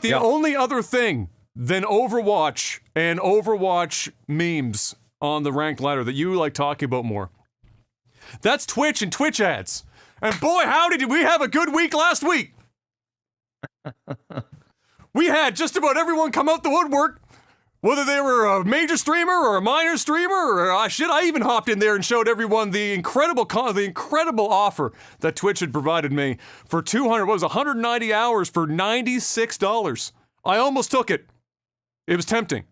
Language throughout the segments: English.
the only other thing than Overwatch and Overwatch memes on the ranked ladder that you like talking about more. That's Twitch and Twitch ads. And boy, howdy, did we have a good week last week. We had just about everyone come out the woodwork, whether they were a major streamer or a minor streamer, or I even hopped in there and showed everyone the incredible offer that Twitch had provided me for 190 hours for $96. I almost took it. It was tempting.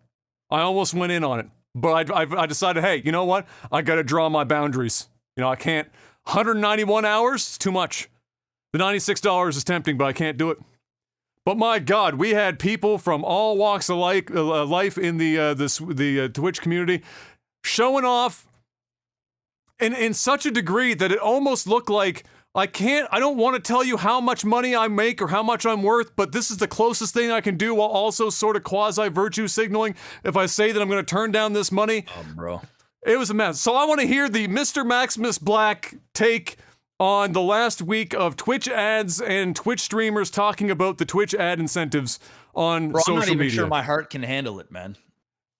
I almost went in on it, but I decided, hey, you know what? I got to draw my boundaries. I can't. 191 hours is too much. The $96 is tempting, but I can't do it. But my God, we had people from all walks of life in the Twitch community showing off in such a degree that it almost looked like I don't want to tell you how much money I make or how much I'm worth, but this is the closest thing I can do while also sort of quasi-virtue signaling if I say that I'm going to turn down this money. Bro. It was a mess. So I want to hear the Mr. Maximus Black take on the last week of Twitch ads and Twitch streamers talking about the Twitch ad incentives on social media. I'm not even sure my heart can handle it, man.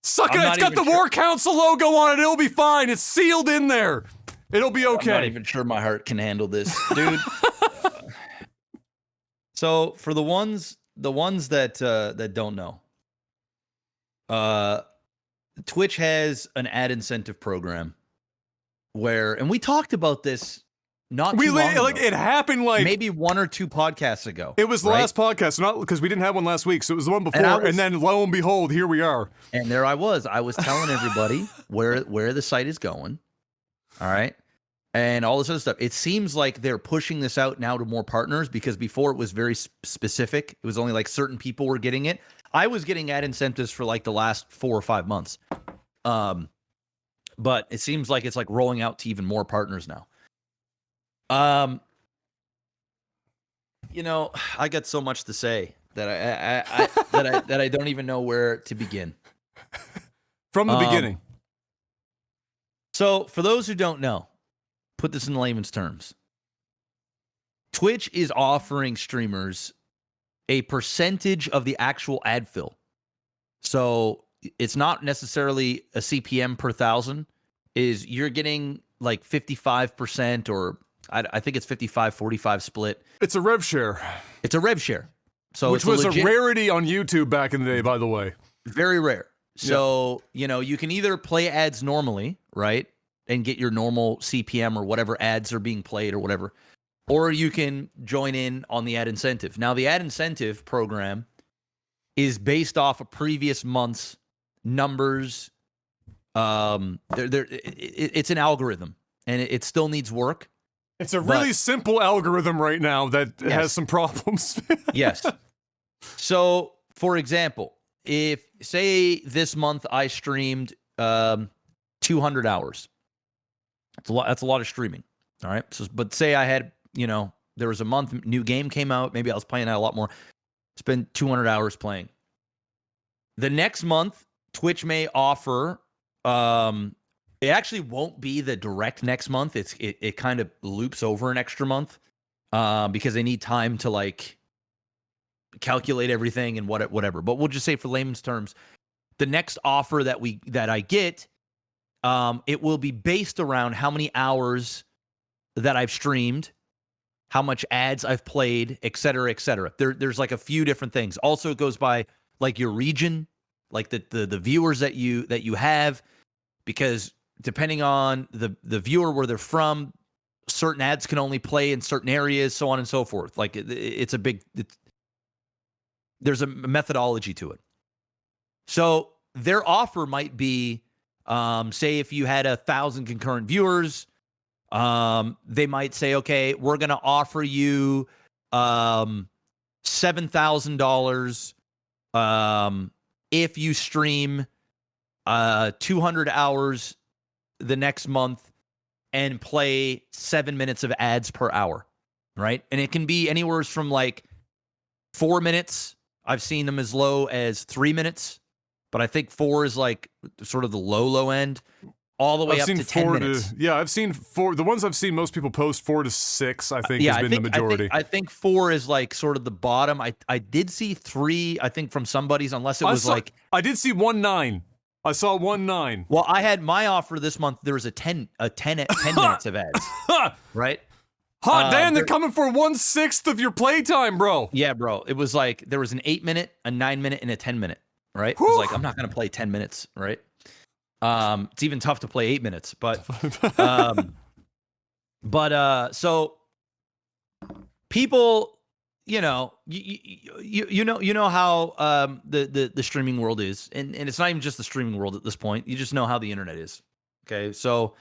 Suck it. It's got the War Council logo on it. It'll be fine. It's sealed in there. It'll be okay. I'm not even sure my heart can handle this, dude. So for the ones that don't know, Twitch has an ad incentive program where, and we talked about this not too long ago. It happened maybe 1 or 2 podcasts ago. It was the last podcast, not because we didn't have one last week, so it was the one before, and then lo and behold, here we are. And there I was telling everybody where the site is going, all right, and all this other stuff. It seems like they're pushing this out now to more partners, because before it was very specific. It was only like certain people were getting it. I was getting ad incentives for like the last 4 or 5 months, but it seems like it's like rolling out to even more partners now. I got so much to say that I don't even know where to begin. From the beginning. So for those who don't know, put this in layman's terms. Twitch is offering streamers a percentage of the actual ad fill. So it's not necessarily a CPM per thousand. You're getting like 55%, or I think it's 55-45 split. It's a rev share. It's a rev share. So which was a rarity on YouTube back in the day, by the way. Very rare. So, you can either play ads normally, right, and get your normal CPM or whatever ads are being played or whatever, or you can join in on the ad incentive. Now, the ad incentive program is based off of previous months' numbers. It's an algorithm, and it still needs work. It's a really simple algorithm right now that has some problems. Yes. So, for example, if, say, this month I streamed 200 hours. That's a lot of streaming, all right? So, but say I had, there was a month, new game came out, maybe I was playing that a lot more, spend 200 hours playing. The next month, Twitch may offer, it actually won't be the direct next month. It kind of loops over an extra month because they need time to like calculate everything and whatever. But we'll just say, for layman's terms, the next offer that I get, it will be based around how many hours that I've streamed, how much ads I've played, et cetera, et cetera. There's like a few different things. Also, it goes by like your region, like the viewers that you have, because depending on the viewer where they're from, certain ads can only play in certain areas, so on and so forth. Like there's a methodology to it. So their offer might be, say if you had 1,000 concurrent viewers, they might say, okay, we're going to offer you $7,000 if you stream 200 hours the next month and play 7 minutes of ads per hour, right? And it can be anywhere from like 4 minutes. I've seen them as low as 3 minutes, but I think 4 is like sort of the low end. all the way I've up seen to 10 4 minutes. to yeah. I've seen 4. The ones I've seen most people post 4 to 6. I think Yeah, has been the majority. I think 4 is like sort of the bottom. I did see 3. I think from somebody's, unless it was like I did see 1.9. I saw 1.9. well, I had my offer this month. There was a 10 minutes of ads, right? Hot damn, they're coming for 1/6 of your playtime, bro. Yeah, bro. It was like there was an 8-minute, a 9-minute, and a 10-minute, right? It was like I'm not gonna play 10 minutes, right? It's even tough to play 8 minutes, but so people, you know how the streaming world is, and it's not even just the streaming world at this point. You just know how the internet is. Okay, so.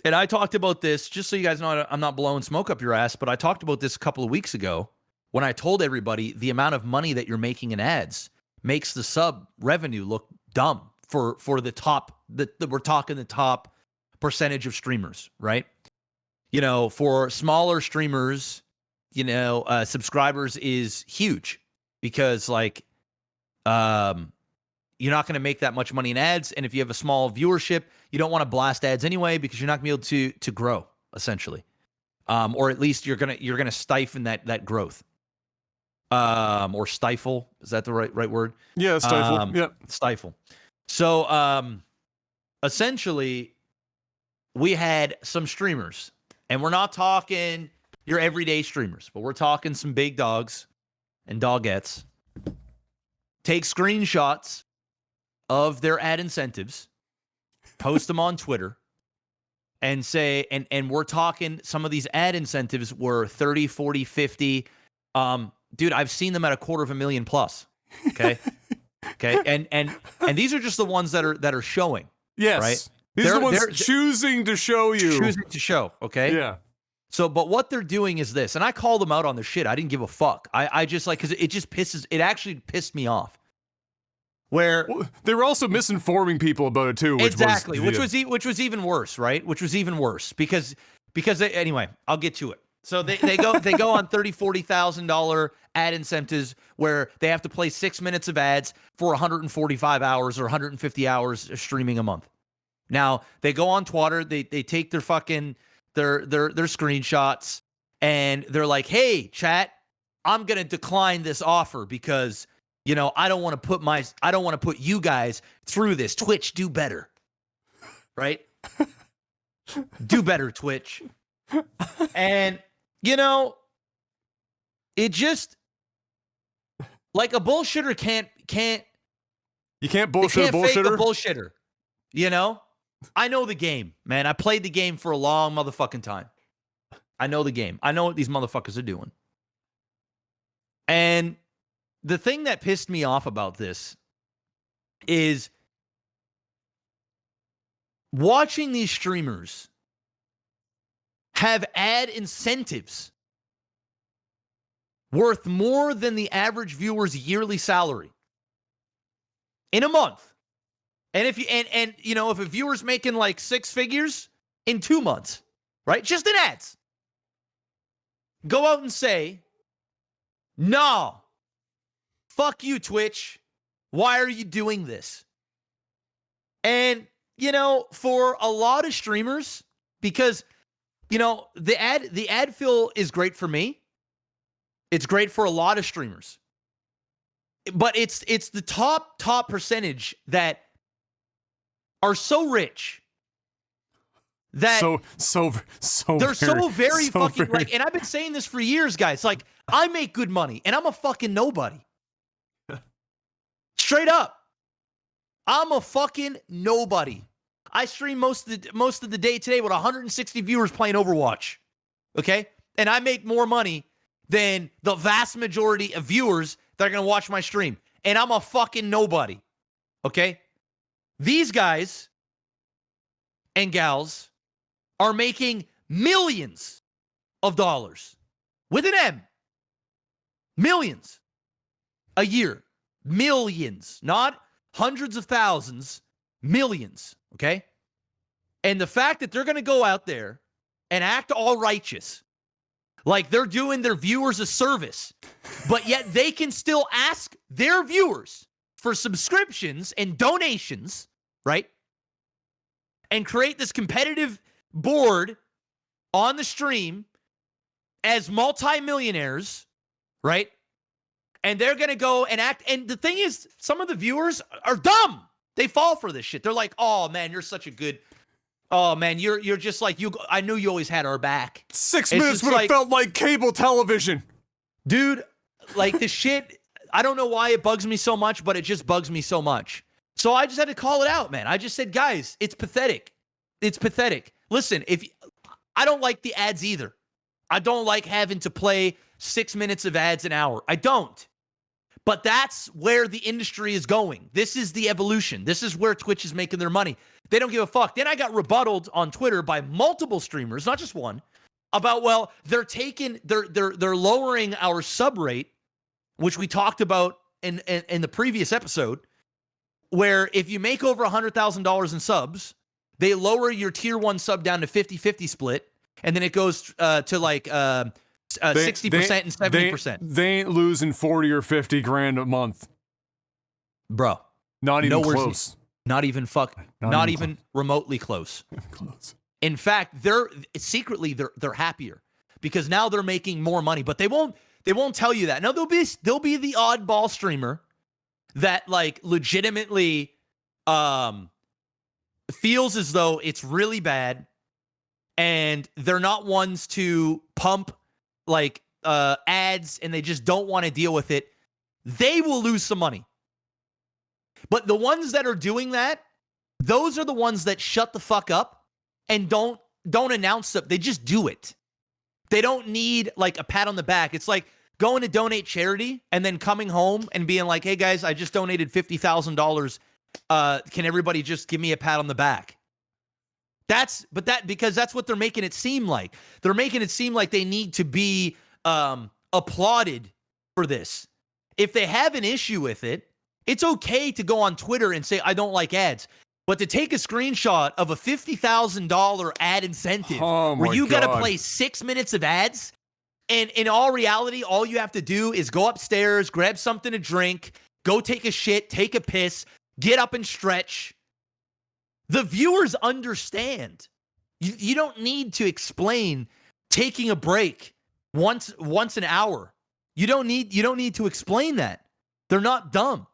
And I talked about this, just so you guys know, I'm not blowing smoke up your ass, but I talked about this a couple of weeks ago when I told everybody the amount of money that you're making in ads makes the sub revenue look dumb for the top, we're talking the top percentage of streamers, right? You know, for smaller streamers, you know, subscribers is huge because like, you're not going to make that much money in ads. And if you have a small viewership, you don't want to blast ads anyway, because you're not going to be able to grow essentially. Or at least you're going to stifle that growth. Or stifle. Is that the right word? Yeah, stifle. Yeah. Stifle. So, essentially we had some streamers, and we're not talking your everyday streamers, but we're talking some big dogs and dogettes take screenshots of their ad incentives, post them on Twitter, and say, and we're talking some of these ad incentives were 30, 40, 50. Dude, I've seen them at $250,000 plus. Okay. Okay. And these are just the ones that are showing. Yes. Right. These are the ones choosing to show you. Choosing to show. Okay. Yeah. So, but what they're doing is this, and I called them out on their shit. I didn't give a fuck. I just like, cause it actually pissed me off. Where they were also misinforming people about it too, which was even worse, right? Which was even worse because anyway, I'll get to it. So they go on $30,000-$40,000 ad incentives where they have to play 6 minutes of ads for 145 hours or 150 hours of streaming a month. Now they go on Twitter, they take their fucking their screenshots, and they're like, "Hey, chat, I'm gonna decline this offer because." You know, I don't want to put you guys through this. Twitch, do better. Right? Do better, Twitch. And, you know, it just, like a bullshitter can't. You can't bullshit a bullshitter? Fake a bullshitter. You know? I know the game, man. I played the game for a long motherfucking time. I know the game. I know what these motherfuckers are doing. And the thing that pissed me off about this is watching these streamers have ad incentives worth more than the average viewer's yearly salary in a month. And if if a viewer's making like 6 figures in 2 months, right? Just in ads. Go out and say, "No. Fuck you, Twitch. Why are you doing this?" And, you know, for a lot of streamers, because, you know, the ad fill is great for me. It's great for a lot of streamers. But it's the top percentage that are so rich that they're so very fucking like, and I've been saying this for years, guys. Like, I make good money and I'm a fucking nobody. Straight up. I'm a fucking nobody. I stream most of the day today with 160 viewers playing Overwatch. Okay? And I make more money than the vast majority of viewers that are going to watch my stream. And I'm a fucking nobody. Okay? These guys and gals are making millions of dollars with an M. Millions a year. Millions, not hundreds of thousands, millions, okay? And the fact that they're going to go out there and act all righteous, like they're doing their viewers a service, but yet they can still ask their viewers for subscriptions and donations, right? and create this competitive board on the stream as multimillionaires, right? And they're going to go and act. And the thing is, some of the viewers are dumb. They fall for this shit. They're like, oh, man, you're such a good... Oh, man, you're just like... I knew you always had our back. 6 minutes would have felt like cable television. Dude, like the shit... I don't know why it bugs me so much, but it just bugs me so much. So I just had to call it out, man. I just said, guys, it's pathetic. It's pathetic. Listen, I don't like the ads either. I don't like having to play 6 minutes of ads an hour. I don't. But that's where the industry is going. This is the evolution. This is where Twitch is making their money. They don't give a fuck. Then I got rebutted on Twitter by multiple streamers, not just one, about, well, they're lowering our sub rate, which we talked about in the previous episode, where if you make over $100,000 in subs, they lower your tier 1 sub down to 50-50 split, and then it goes to like 60% and 70%. They ain't losing 40 or 50 grand a month. Bro. Not even close. Not even remotely close. Close. In fact, they're happier because now they're making more money, but they won't tell you that. Now there'll be the oddball streamer that like legitimately feels as though it's really bad, and they're not ones to pump like ads, and they just don't want to deal with it. They will lose some money. But the ones that are doing that, those are the ones that shut the fuck up and don't announce it. They just do it. They don't need like a pat on the back. It's like going to donate charity and then coming home and being like, hey guys, I just donated $50,000. Can everybody just give me a pat on the back? Because that's what they're making it seem like. They're making it seem like they need to be applauded for this. If they have an issue with it, it's okay to go on Twitter and say, I don't like ads. But to take a screenshot of a $50,000 ad incentive where you got to play 6 minutes of ads, and in all reality, all you have to do is go upstairs, grab something to drink, go take a shit, take a piss, get up and stretch. The viewers understand. You don't need to explain taking a break once an hour. You don't need to explain that. They're not dumb.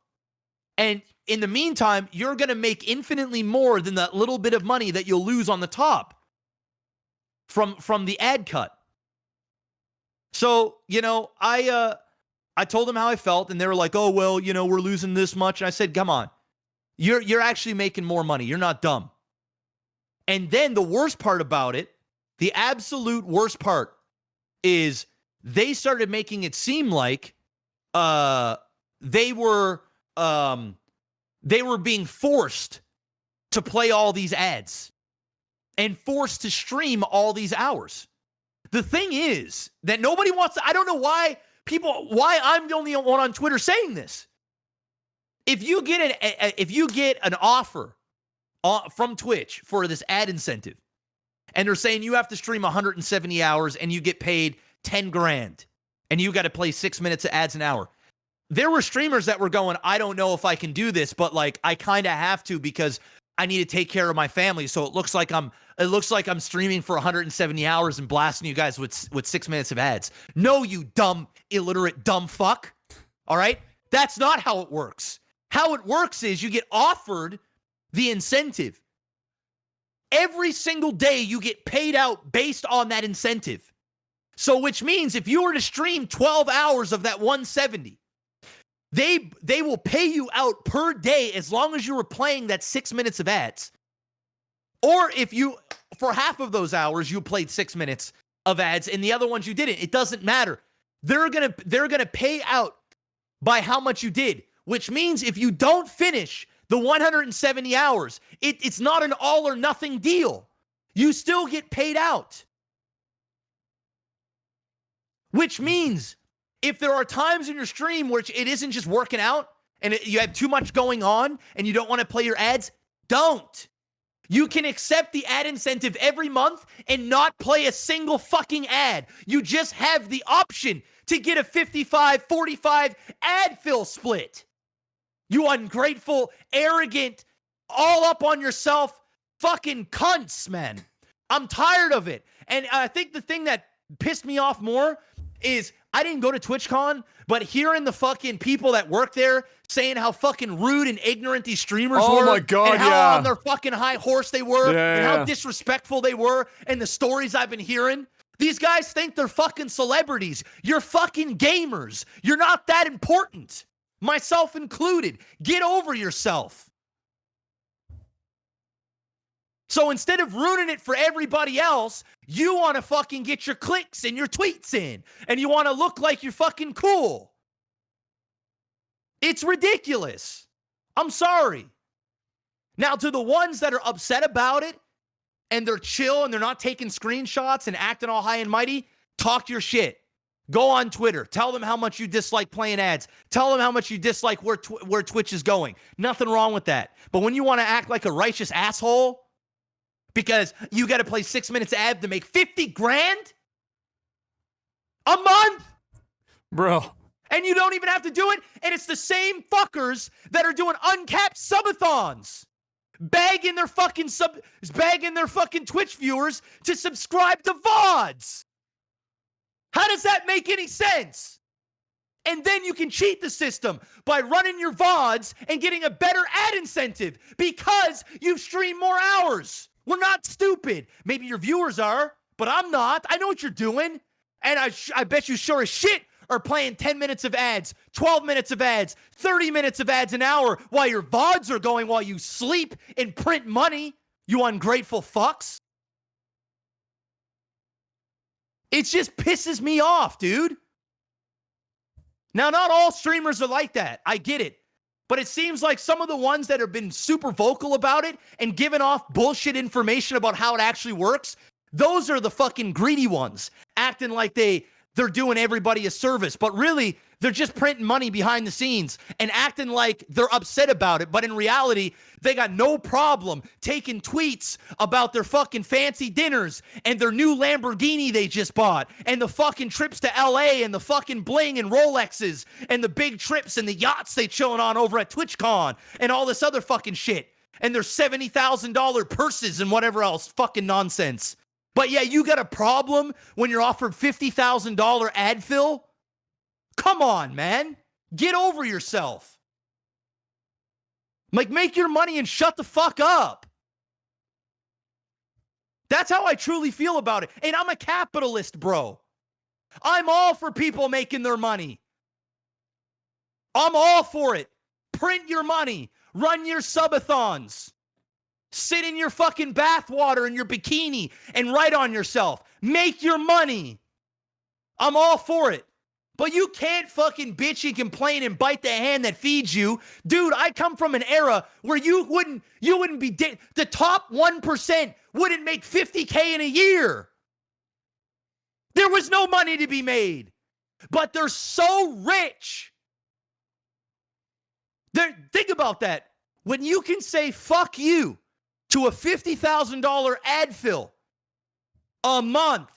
And in the meantime, you're going to make infinitely more than that little bit of money that you'll lose on the top from the ad cut. So, I told them how I felt, and they were like, oh, well, we're losing this much. And I said, come on, you're actually making more money. You're not dumb. And then the worst part about it, the absolute worst part, is they started making it seem like they were being forced to play all these ads and forced to stream all these hours. The thing is that nobody wants to, I don't know why I'm the only one on Twitter saying this. If you get an offer from Twitch for this ad incentive, and they're saying you have to stream 170 hours and you get paid 10 grand and you got to play 6 minutes of ads an hour. There were streamers that were going, I don't know if I can do this, but like I kind of have to because I need to take care of my family. So it looks like I'm streaming for 170 hours and blasting you guys with 6 minutes of ads. No, you dumb, illiterate, dumb fuck. All right? That's not how it works. How it works is you get offered the incentive. Every single day you get paid out based on that incentive. So which means if you were to stream 12 hours of that 170, they will pay you out per day as long as you were playing that 6 minutes of ads. Or if you, for half of those hours, you played 6 minutes of ads and the other ones you didn't. It doesn't matter. They're gonna pay out by how much you did, which means if you don't finish the 170 hours, it's not an all or nothing deal. You still get paid out. Which means if there are times in your stream where it isn't just working out and you have too much going on and you don't want to play your ads, don't. You can accept the ad incentive every month and not play a single fucking ad. You just have the option to get a 55-45 ad fill split. You ungrateful, arrogant, all up on yourself, fucking cunts, man. I'm tired of it. And I think the thing that pissed me off more is I didn't go to TwitchCon, but hearing the fucking people that work there saying how fucking rude and ignorant these streamers were. Oh my God, and how yeah. on their fucking high horse they were, and how Yeah. disrespectful they were, and the stories I've been hearing. These guys think they're fucking celebrities. You're fucking gamers. You're not that important. Myself included. Get over yourself. So instead of ruining it for everybody else, you want to fucking get your clicks and your tweets in, and you want to look like you're fucking cool. It's ridiculous. I'm sorry. Now, to the ones that are upset about it, and they're chill, and they're not taking screenshots and acting all high and mighty, talk your shit. Go on Twitter. Tell them how much you dislike playing ads. Tell them how much you dislike where Twitch is going. Nothing wrong with that. But when you want to act like a righteous asshole, because you got to play 6 minutes ad to make 50 grand a month, Bro. and you don't even have to do it, and it's the same fuckers that are doing uncapped subathons, bagging their fucking Twitch viewers to subscribe to VODs. How does that make any sense? And then you can cheat the system by running your VODs and getting a better ad incentive because you've streamed more hours. We're not stupid. Maybe your viewers are, but I'm not. I know what you're doing. And I bet you sure as shit are playing 10 minutes of ads, 12 minutes of ads, 30 minutes of ads an hour while your VODs are going while you sleep and print money, you ungrateful fucks. It just pisses me off, dude. Now, not all streamers are like that. I get it. But it seems like some of the ones that have been super vocal about it and giving off bullshit information about how it actually works, those are the fucking greedy ones, acting like they're doing everybody a service. But really, they're just printing money behind the scenes and acting like they're upset about it. But in reality, they got no problem taking tweets about their fucking fancy dinners and their new Lamborghini they just bought and the fucking trips to LA and the fucking bling and Rolexes and the big trips and the yachts they chilling on over at TwitchCon and all this other fucking shit. And their $70,000 purses and whatever else fucking nonsense. But yeah, you got a problem when you're offered $50,000 ad fill? Come on, man. Get over yourself. Like, make your money and shut the fuck up. That's how I truly feel about it. And I'm a capitalist, bro. I'm all for people making their money. I'm all for it. Print your money. Run your subathons. Sit in your fucking bathwater in your bikini and write on yourself. Make your money. I'm all for it. But you can't fucking bitch and complain and bite the hand that feeds you. Dude, I come from an era where you wouldn't be the top 1% wouldn't make $50K in a year. There was no money to be made. But they're so rich. Think about that. When you can say fuck you to a $50,000 ad fill a month,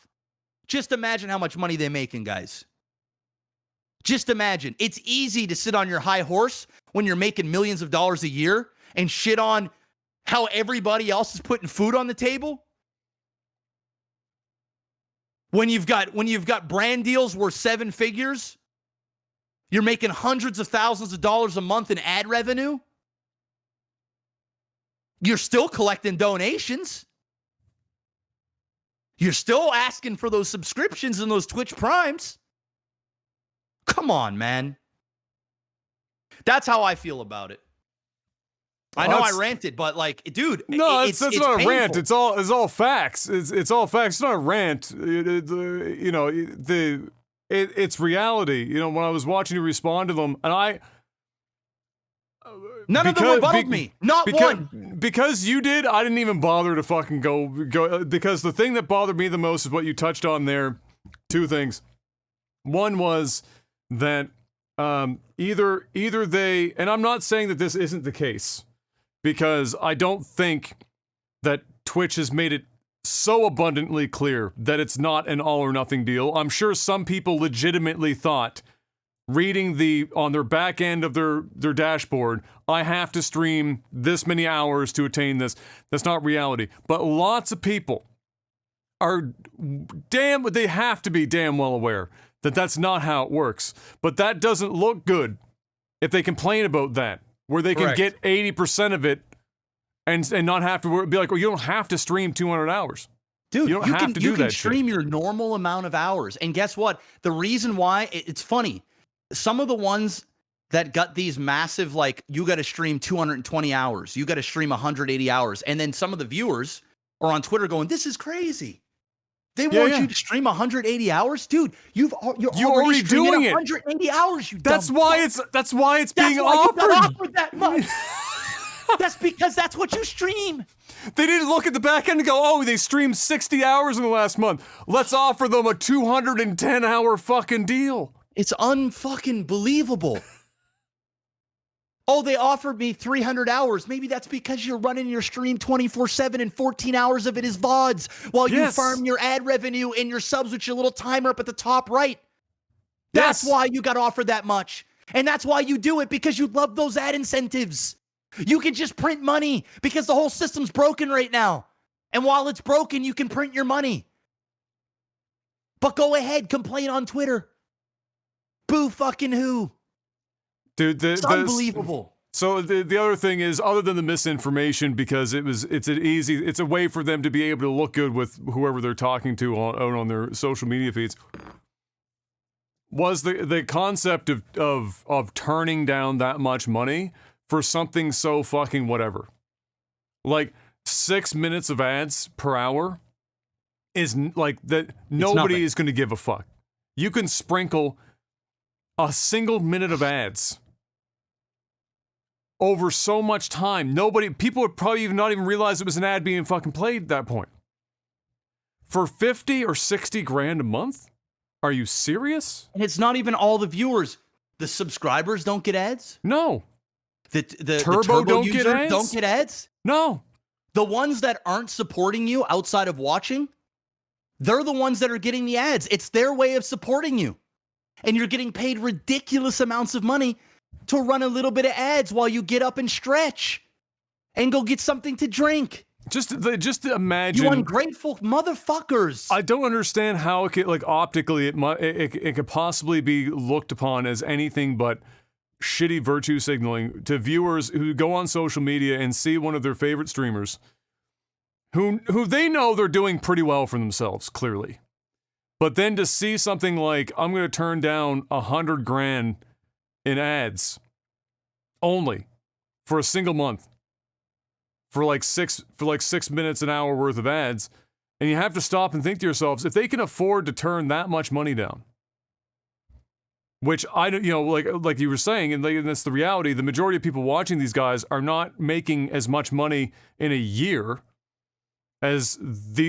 just imagine how much money they're making, guys. Just imagine. It's easy to sit on your high horse when you're making millions of dollars a year and shit on how everybody else is putting food on the table. When you've got brand deals worth 7 figures, you're making hundreds of thousands of dollars a month in ad revenue. You're still collecting donations. You're still asking for those subscriptions and those Twitch Primes. Come on, man. That's how I feel about it. I know I ranted, but like, dude, no, it's not painful. a rant. It's all facts. It's all facts. It's not a rant. It's reality. You know, when I was watching you respond to them, and none of them rebutted me. Not one. Because you did, I didn't even bother to fucking go. Because the thing that bothered me the most is what you touched on there. 2 things. One was that either they, and I'm not saying that this isn't the case, because I don't think that Twitch has made it so abundantly clear that it's not an all or nothing deal. I'm sure some people legitimately thought reading on their back end of their dashboard, I have to stream this many hours to attain this. That's not reality. But lots of people are they have to be damn well aware that that's not how it works. But that doesn't look good if they complain about that, where they can get 80% of it and not have to be like, well, you don't have to stream 200 hours. Dude, you don't have to do that. You can stream your normal amount of hours. And guess what? The reason why, it's funny. Some of the ones that got these massive, like, you got to stream 220 hours. You got to stream 180 hours. And then some of the viewers are on Twitter going, this is crazy. They want you to stream 180 hours? Dude, you're already doing it. 180 hours, you That's dumb why fuck. it's being You offered. got offered that much. That's because that's what you stream. They didn't look at the back end and go, oh, they streamed 60 hours in the last month. Let's offer them a 210-hour fucking deal. It's unfucking believable. Oh, they offered me 300 hours. Maybe that's because you're running your stream 24/7 and 14 hours of it is VODs while you farm your ad revenue and your subs with your little timer up at the top right. That's why you got offered that much. And that's why you do it, because you love those ad incentives. You can just print money because the whole system's broken right now. And while it's broken, you can print your money. But go ahead, complain on Twitter. Boo fucking who. Dude, it's unbelievable. So the other thing is, other than the misinformation, because it's a way for them to be able to look good with whoever they're talking to out on their social media feeds, was the concept of turning down that much money for something so fucking whatever. Like 6 minutes of ads per hour is like that. Nobody is going to give a fuck. You can sprinkle a single minute of ads over so much time. People would probably not even realize it was an ad being fucking played at that point. For 50 or 60 grand a month? Are you serious? And it's not even all the viewers. The subscribers don't get ads? No. The Turbo don't get ads? Don't get ads? No. The ones that aren't supporting you outside of watching, they're the ones that are getting the ads. It's their way of supporting you. And you're getting paid ridiculous amounts of money to run a little bit of ads while you get up and stretch and go get something to drink. Just imagine. You ungrateful motherfuckers. I don't understand how it could, like, optically it could possibly be looked upon as anything but shitty virtue signaling to viewers who go on social media and see one of their favorite streamers who they know they're doing pretty well for themselves, clearly. But then to see something like, I'm going to turn down 100 grand in ads only for a single month for like 6 minutes an hour worth of ads, and you have to stop and think to yourselves, if they can afford to turn that much money down, which I don't, like you were saying, and that's the reality. The majority of people watching these guys are not making as much money in a year as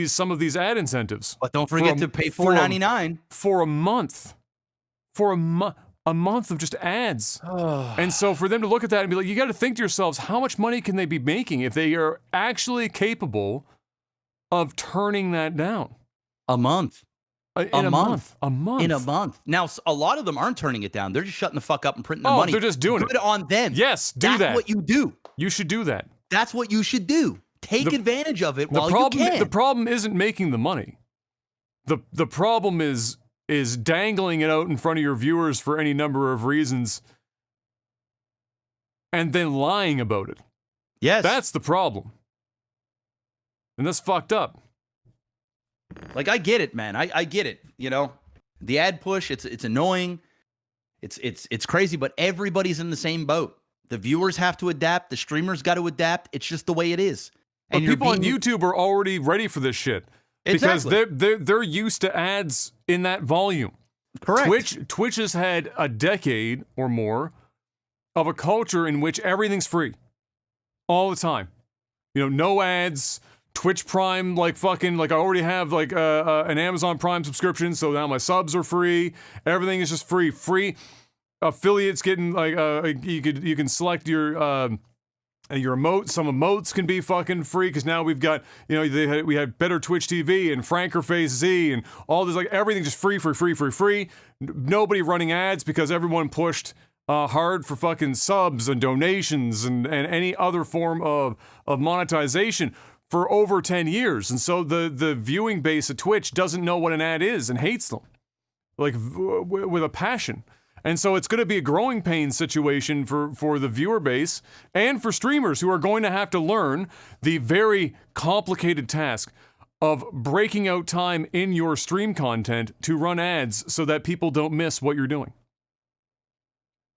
some of these ad incentives. But don't forget to pay $4.99 for a month. For a month of just ads. And so for them to look at that and be like, you got to think to yourselves, how much money can they be making if they are actually capable of turning that down? A month. In a month. In a month. Now, a lot of them aren't turning it down. They're just shutting the fuck up and printing their money. They're just doing it. Good on them. Yes, That's what you do. You should do that. That's what you should do. Take advantage of it while you can. The problem isn't making the money. The problem is dangling it out in front of your viewers for any number of reasons and then lying about it. Yes. That's the problem. And that's fucked up. Like, I get it, man. I get it. You know, the ad push, it's annoying. It's crazy, but everybody's in the same boat. The viewers have to adapt. The streamers got to adapt. It's just the way it is. And people on YouTube are already ready for this shit. Because they're used to ads in that volume. Correct. Twitch has had a decade or more of a culture in which everything's free. All the time. No ads. Twitch Prime, I already have an Amazon Prime subscription, so now my subs are free. Everything is just free. Free affiliates getting you can select your And some emotes can be fucking free because now we've got, we had better Twitch TV and Frankerface Z and all this, like everything just free. Nobody running ads because everyone pushed hard for fucking subs and donations and any other form of monetization for over 10 years. And so the viewing base of Twitch doesn't know what an ad is and hates them, like with a passion. And so it's going to be a growing pain situation for the viewer base and for streamers who are going to have to learn the very complicated task of breaking out time in your stream content to run ads so that people don't miss what you're doing.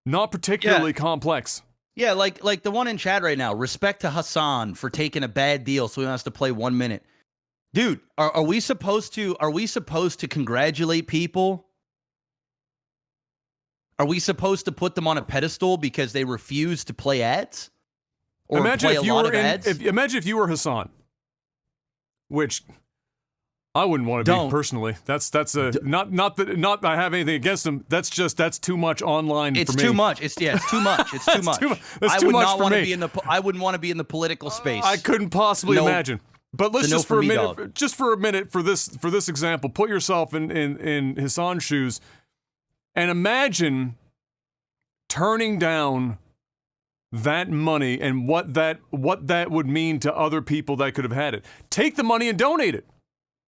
Not particularly complex. Yeah, like the one in chat right now. Respect to Hassan for taking a bad deal so he wants to play 1 minute. Dude, are we supposed to congratulate people? Are we supposed to put them on a pedestal because they refuse to play ads? Or imagine play a lot of ads? Imagine if you were Hassan, which I wouldn't want to be personally. That's not that I have anything against him. That's too much online for me. It's too much. It's too much. It's too much. That's too much for me. I wouldn't want to be in the political space. I couldn't possibly imagine. But let's just for a minute for this example, put yourself in Hassan's shoes. And imagine turning down that money and what that would mean to other people that could have had it. Take the money and donate it.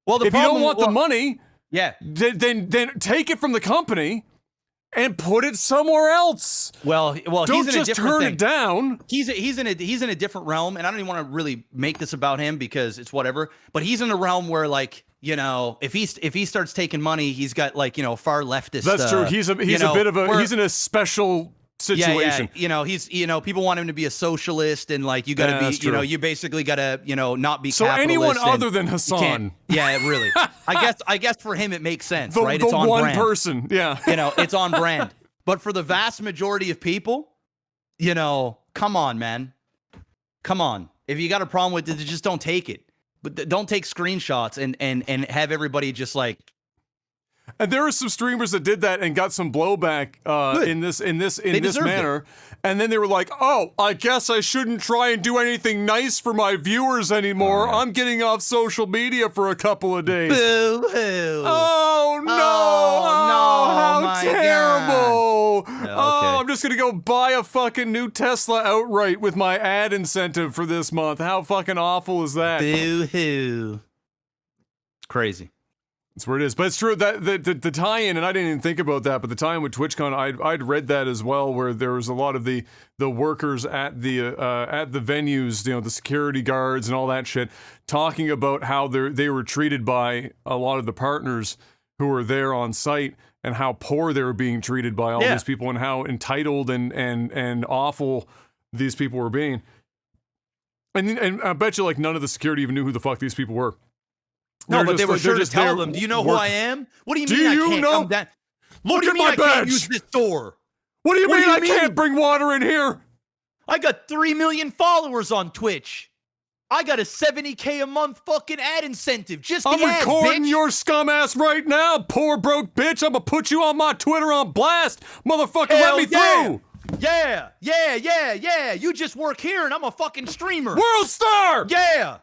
Well, if you don't want the money, yeah, then take it from the company and put it somewhere else. Well, don't he's in just a different turn thing. it down. He's in a different realm, and I don't even want to really make this about him because it's whatever. But he's in a realm where, like, if he starts taking money, he's got, like, far leftist. That's true. He's in a special situation. Yeah. He's people want him to be a socialist, and like you got to be, you basically got to not be. So anyone other than Hassan. Yeah, really. I guess for him it makes sense, right? It's on one brand. person. Yeah. It's on brand. But for the vast majority of people, come on, man. Come on. If you got a problem with it, just don't take it. But don't take screenshots and have everybody just like. And there are some streamers that did that and got some blowback in this manner. And then they were like, "Oh, I guess I shouldn't try and do anything nice for my viewers anymore. I'm getting off social media for a couple of days." Boo-hoo. Oh no! How terrible! Okay. Oh, I'm just gonna go buy a fucking new Tesla outright with my ad incentive for this month. How fucking awful is that? Boo-hoo. It's crazy. That's where it is. But it's true that the tie-in, and I didn't even think about that, but the tie-in with TwitchCon, I'd read that as well, where there was a lot of the workers at the venues, the security guards and all that shit, talking about how they were treated by a lot of the partners who were there on site and how poor they were being treated by all these people and how entitled and awful these people were being. And I bet you, like, none of the security even knew who the fuck these people were. No, but they were sure to tell them. Do you know who I am? What do you mean I can't come down? Look at my badge. Use this door? What do you mean I can't bring water in here? I got 3 million followers on Twitch. I got a $70K a month fucking ad incentive. Just the ads, bitch. I'm recording your scum ass right now, poor broke bitch. I'm gonna put you on my Twitter on blast. Motherfucker, let me through. Yeah. You just work here and I'm a fucking streamer. World star. Yeah.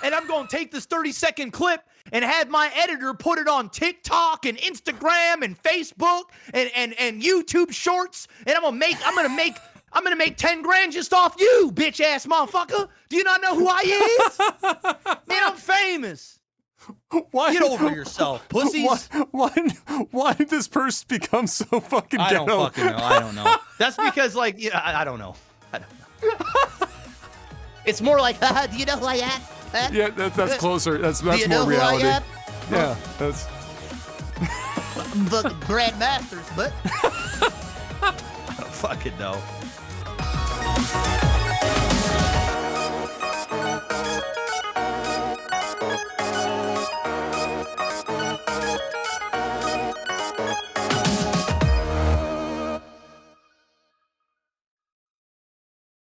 And I'm going to take this 30-second clip and have my editor put it on TikTok and Instagram and Facebook and YouTube shorts. And I'm going to make 10 grand just off you, bitch ass motherfucker. Do you not know who I is? Man, I'm famous. Why, get over yourself, pussies. Why did this person become so fucking ghetto? I don't fucking know. I don't know. That's because, like, I don't know. It's more like, do you know who I am? Huh? Yeah, that's closer. That's more reality. Yeah, that's the Grandmasters, but I don't fucking know.